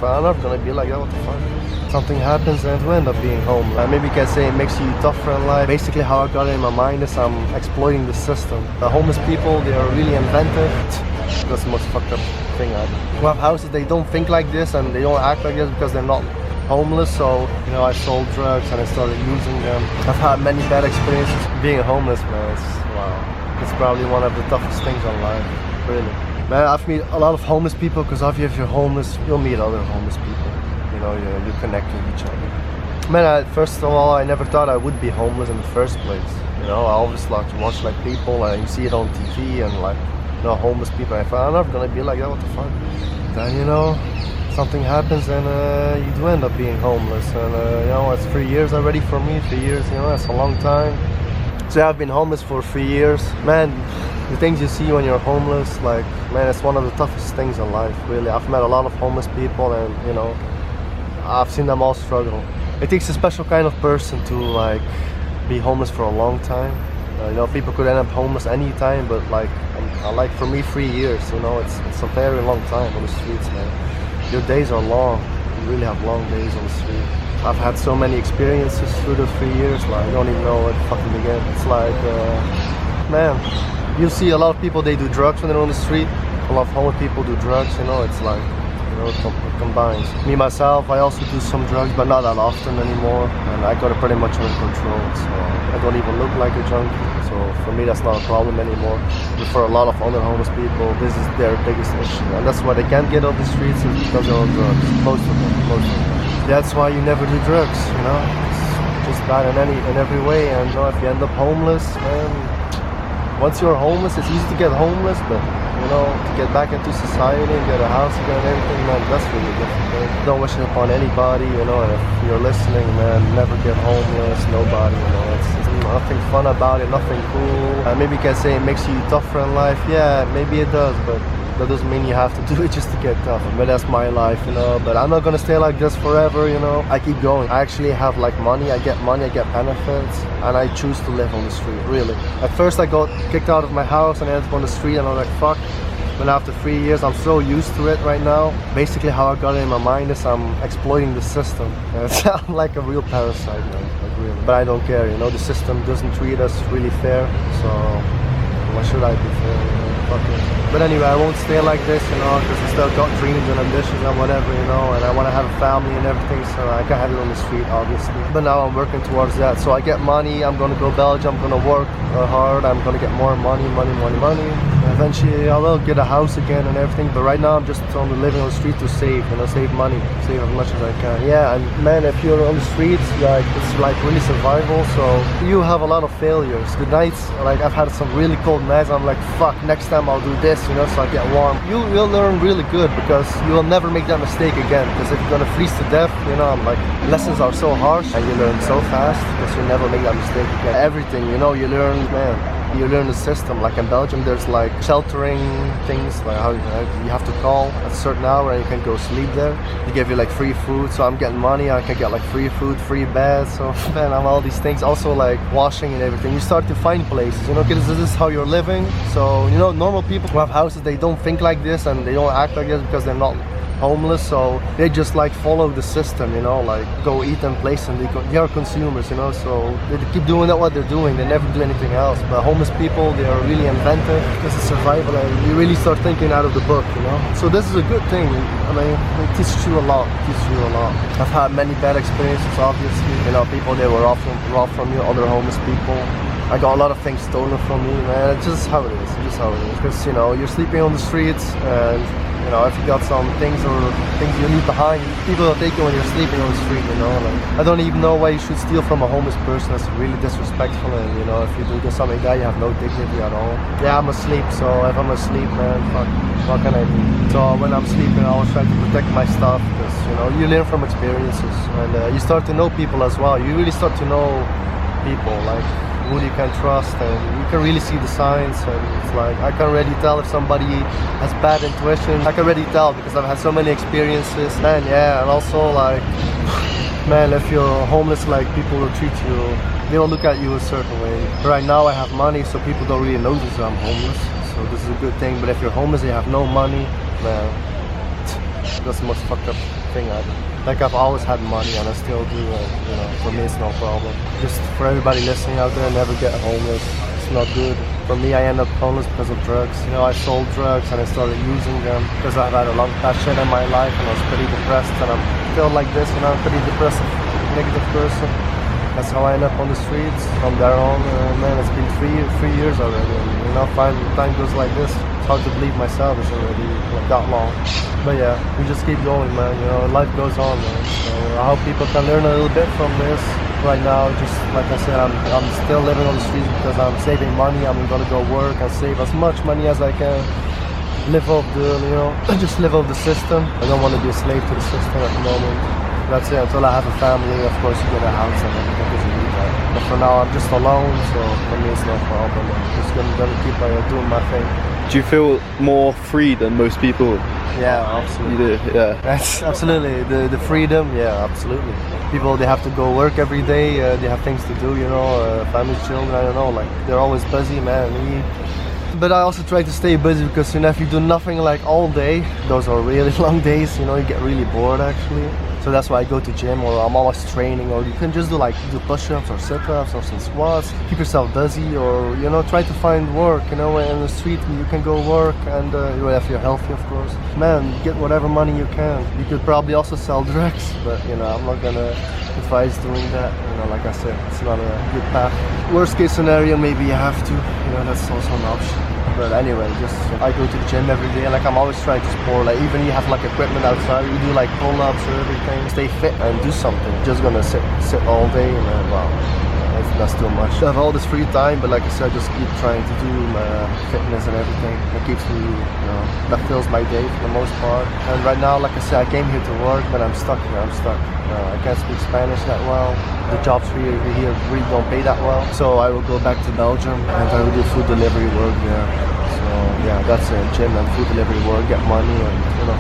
I'm not gonna be like that, what the fuck? Something happens and we end up being homeless. Maybe you can say it makes you tougher in life. Basically how I got it in my mind is I'm exploiting the system. The homeless people, they are really inventive. That's the most fucked up thing I do. Who have houses, they don't think like this and they don't act like this because they're not homeless. So, you know, I sold drugs and I started using them. I've had many bad experiences. Being homeless, man, wow. It's probably one of the toughest things in life, really. Man, I've met a lot of homeless people because if you're homeless, you'll meet other homeless people. You know, you connect with each other. Man, first of all, I never thought I would be homeless in the first place. You know, I always like to watch like people and you see it on TV and like, you know, homeless people. I thought, I'm not gonna be like that, what the fuck? Then, you know, something happens and you do end up being homeless. And, you know, it's 3 years already for me, 3 years, you know, that's a long time. So yeah, I've been homeless for 3 years. Man, the things you see when you're homeless, like, man, it's one of the toughest things in life, really. I've met a lot of homeless people and, you know, I've seen them all struggle. It takes a special kind of person to, like, be homeless for a long time. You know, people could end up homeless anytime, but, like, for me, 3 years, you know, it's a very long time on the streets, man. Your days are long. You really have long days on the street. I've had so many experiences through the 3 years, like, I don't even know where to fucking begin. It's like, man, you see a lot of people, they do drugs when they're on the street. A lot of homeless people do drugs, you know, it's like, you know, it combines. Me, myself, I also do some drugs, but not that often anymore. And I got it pretty much under control, so I don't even look like a junkie. So for me, that's not a problem anymore. But for a lot of other homeless people, this is their biggest issue. And that's why they can't get off the streets, is because they're on drugs. Most of them. That's why you never do drugs, you know. It's just bad in every way. And, you know, if you end up homeless, man, once you're homeless, it's easy to get homeless, but, you know, to get back into society and get a house again and everything, man, that's really difficult. Don't wish it upon anybody, you know, and if you're listening, man, never get homeless, nobody, you know, it's nothing fun about it, nothing cool. Maybe you can say it makes you tougher in life, yeah, maybe it does, but that doesn't mean you have to do it just to get tougher. But that's my life, you know, but I'm not gonna stay like this forever, you know. I keep going. I actually have like money, I get benefits, and I choose to live on the street, really. At first I got kicked out of my house and I ended up on the street and I was like, fuck. But after 3 years, I'm so used to it right now. Basically how I got it in my mind is I'm exploiting the system. I'm like a real parasite, man, like really. But I don't care, you know, the system doesn't treat us really fair, so why should I be fair, you know? Fuck it. But anyway, I won't stay like this, you know, because I still got dreams and ambitions and whatever, you know, and I want to have a family and everything, so I can't have it on the street, obviously. But now I'm working towards that. So I get money, I'm going to go Belgium, I'm going to work hard, I'm going to get more money. And eventually I will get a house again and everything, but right now I'm just on the living on the street to save, you know, save money, save as much as I can. Yeah, and man, if you're on the streets, like, it's like really survival, so you have a lot of failures. The nights, like, I've had some really cold nights, I'm like, fuck, next time I'll do this, you know, so I get warm. You'll learn really good because you will never make that mistake again, because if you're gonna freeze to death, you know, I'm like, lessons are so harsh and you learn so fast because you never make that mistake again. Everything, you know, you learn, man, you learn the system. Like in Belgium, there's like sheltering things, like how you have to call at a certain hour and you can go sleep there. They give you like free food, so I'm getting money, I can get like free food, free bed, so man, I'm all these things. Also like washing and everything. You start to find places, you know, because this is how you're living. So, you know, normal people who have houses, they don't think like this and they don't act like this because they're not homeless, so they just like follow the system, you know, like go eat in place and they are consumers, you know, so they keep doing what they're doing, they never do anything else. But homeless people, they are really inventive because it's survival and you really start thinking out of the book, you know. So this is a good thing. I mean, it teaches you a lot, I've had many bad experiences, obviously, you know, people, they were robbed from you, other homeless people. I got a lot of things stolen from me, man. It's just how it is, because, you know, you're sleeping on the streets and, you know, if you got some things or things you leave behind, people will take you when you're sleeping on the street, you know. Like, I don't even know why you should steal from a homeless person. That's really disrespectful, and, you know, if you do something like that, you have no dignity at all. Yeah, I'm asleep, so if I'm asleep, man, fuck, what can I do? So when I'm sleeping, I always try to protect my stuff, because, you know, you learn from experiences, and you start to know people as well. You really start to know people, like, who you can trust, and you can really see the signs. And it's like, I can already tell if somebody has bad intuition. I can already tell because I've had so many experiences, man. Yeah, and also like, man, if you're homeless, like, people will treat you, they will look at you a certain way. Right now I have money, so people don't really notice I'm homeless, so this is a good thing. But if you're homeless and you have no money, man, that's the most fucked up thing. I've always had money and I still do, and you know, for me it's no problem. Just for everybody listening out there, never get homeless. It's not good. For me, I ended up homeless because of drugs. You know, I sold drugs and I started using them because I've had a long passion in my life and I was pretty depressed, and I'm still like this, you know, I'm a pretty depressive, negative person. That's how I end up on the streets. From there on, man, it's been three years already. And, you know, time goes like this. It's hard to believe myself. It's already like that long. But yeah, we just keep going, man. You know, life goes on, man. So I hope people can learn a little bit from this. Right now, just like I said, I'm still living on the streets because I'm saving money. I'm gonna go work and save as much money as I can. Live off the, you know, just live off the system. I don't want to be a slave to the system at the moment. That's it. Until I have a family, of course, you get a house and everything because you need that. But for now, I'm just alone, so for me, it's no problem. I'm just gonna keep doing my thing. Do you feel more free than most people? Yeah, absolutely. You do, yeah. That's absolutely the freedom. Yeah, absolutely. People, they have to go work every day. They have things to do, you know, families, children. I don't know. Like, they're always busy, man. But I also try to stay busy because, you know, if you do nothing like all day, those are really long days. You know, you get really bored actually. So that's why I go to gym, or I'm always training, or you can just do push-ups or sit-ups or some squats. Keep yourself busy, or, you know, try to find work. You know, in the street you can go work, and if you're healthy, of course. Man, get whatever money you can. You could probably also sell drugs, but you know, I'm not gonna advise doing that. You know, like I said, it's not a good path. Worst case scenario, maybe you have to. You know, that's also an option. But anyway, just I go to the gym every day. Like, I'm always trying to sport. Like, even you have like equipment outside, you do like pull-ups or everything. Stay fit and do something. Just gonna sit all day, and wow, that's too much. I have all this free time, but like I said, I just keep trying to do fitness and everything. It keeps me, you know, that fills my day for the most part. And right now, like I said, I came here to work, but I'm stuck here. I'm stuck. I can't speak Spanish that well. The jobs here really don't pay that well. So I will go back to Belgium and I will do food delivery work there. So yeah, that's it. Gym and food delivery work, get money, and you know.